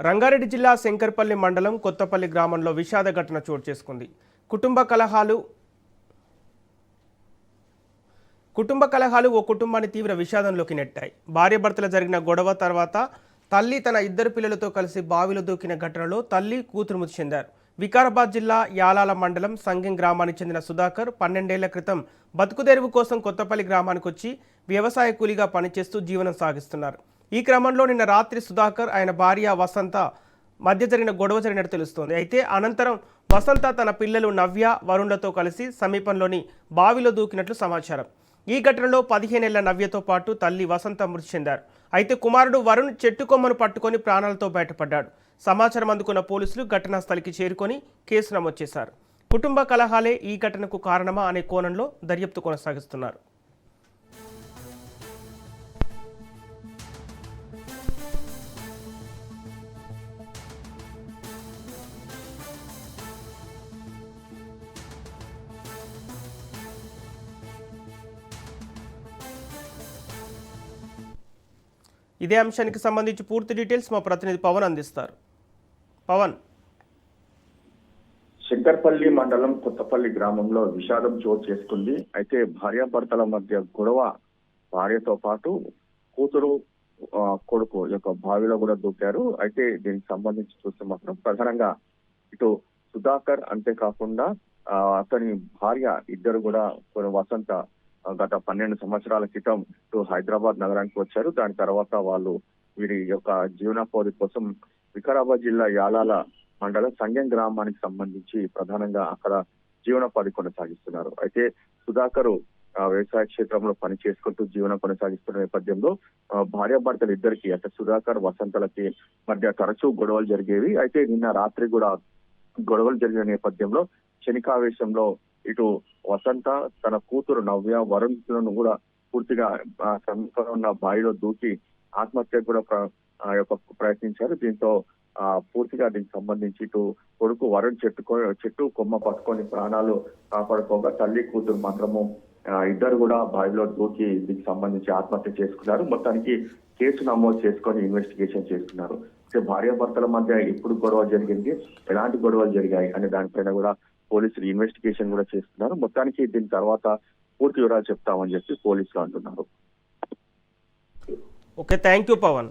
రంగారెడ్డి జిల్లా శంకర్పల్లి మండలం కొత్తపల్లి గ్రామంలో విషాద ఘటన చోటు చేసుకుంది. కుటుంబ కలహాలు ఓ కుటుంబాన్ని తీవ్ర విషాదంలోకి నెట్టాయి. భార్యాభర్తల జరిగిన గొడవ తర్వాత తల్లి తన ఇద్దరు పిల్లలతో కలిసి బావిలో దూకిన ఘటనలో తల్లి కూతురు మృతి చెందారు. వికారాబాద్ జిల్లా యాలాల మండలం సంగెం గ్రామానికి చెందిన సుధాకర్ 12 ఏళ్ల క్రితం బతుకుదెరువు కోసం కొత్తపల్లి గ్రామానికి వచ్చి వ్యవసాయ కూలీగా పనిచేస్తూ జీవనం సాగిస్తున్నారు. ఈ క్రమంలో నిన్న రాత్రి సుధాకర్ ఆయన భార్య వసంత మధ్య గొడవ జరిగినట్టు తెలుస్తోంది. అయితే అనంతరం వసంత తన పిల్లలు నవ్య, వరుణ్లతో కలిసి సమీపంలోని బావిలో దూకినట్లు సమాచారం. ఈ ఘటనలో 15 ఏళ్ల నవ్యతో పాటు తల్లి వసంత మృతి చెందారు. అయితే కుమారుడు వరుణ్ చెట్టు కొమ్మను పట్టుకొని ప్రాణాలతో బయటపడ్డాడు. సమాచారం అందుకున్న పోలీసులు ఘటనా స్థలికి చేరుకొని కేసు నమోదు చేశారు. కుటుంబ కలహాలే ఈ ఘటనకు కారణమా అనే కోణంలో దర్యాప్తు కొనసాగిస్తున్నారు. ఇదే అంశానికి సంబంధించి పూర్తి డీటెయిల్స్ మా ప్రతినిధి పవన్ అందిస్తారు. పవన్. శంకర్పల్లి మండలం కొత్తపల్లి గ్రామంలో విషాదం చోటు చేసుకుంది. అయితే భార్యాభర్తల మధ్య గొడవ, భార్యతో పాటు కూతురు కొడుకు యొక్క బావిలో కూడా దూకారు. అయితే దీనికి సంబంధించి చూస్తే మాత్రం ప్రధానంగా ఇటు సుధాకర్ అంతేకాకుండా అతని భార్య ఇద్దరు కూడా వసంత గత 12 సంవత్సరాల క్రితం హైదరాబాద్ నగరానికి వచ్చారు. దాని తర్వాత వాళ్ళు వీరి యొక్క జీవనోపాధి కోసం వికారాబాద్ జిల్లా యాలాల మండలం సంగెం గ్రామానికి సంబంధించి ప్రధానంగా అక్కడ జీవనోపాధి కొనసాగిస్తున్నారు. అయితే సుధాకర్ వ్యవసాయ క్షేత్రంలో పని చేసుకుంటూ జీవనం కొనసాగిస్తున్న నేపథ్యంలో భార్యాభర్తలు ఇద్దరికి అంటే సుధాకర్ వసంతలకి మధ్య తరచూ గొడవలు జరిగేవి. అయితే నిన్న రాత్రి కూడా గొడవలు జరిగిన నేపథ్యంలో క్షణికావేశంలో ఇటు వసంత తన కూతురు నవ్య, వరుణ్లను కూడా పూర్తిగా సమీపంలో ఉన్న బావిలో దూకి ఆత్మహత్యకు కూడా ప్రయత్నించారు. దీంతో పూర్తిగా దీనికి సంబంధించి ఇటు కొడుకు వరుణ్ చెట్టు కొమ్మ పట్టుకొని ప్రాణాలు కాపాడుకోగా తల్లి కూతురు మాత్రము ఇద్దరు కూడా బావిలో దూకి దీనికి సంబంధించి ఆత్మహత్య చేసుకున్నారు. మొత్తానికి కేసు నమోదు చేసుకొని ఇన్వెస్టిగేషన్ చేస్తున్నారు. భార్యాభర్తల మధ్య ఎప్పుడు గొడవ జరిగింది, ఎలాంటి గొడవలు జరిగాయి అనే దానిపైన కూడా పోలీసులు ఇన్వెస్టిగేషన్ కూడా చేస్తున్నారు. మొత్తానికి దీని తర్వాత పూర్తి వివరాలు చెప్తామని చెప్పి పోలీసులు అంటున్నారు. Okay, thank you Pawan.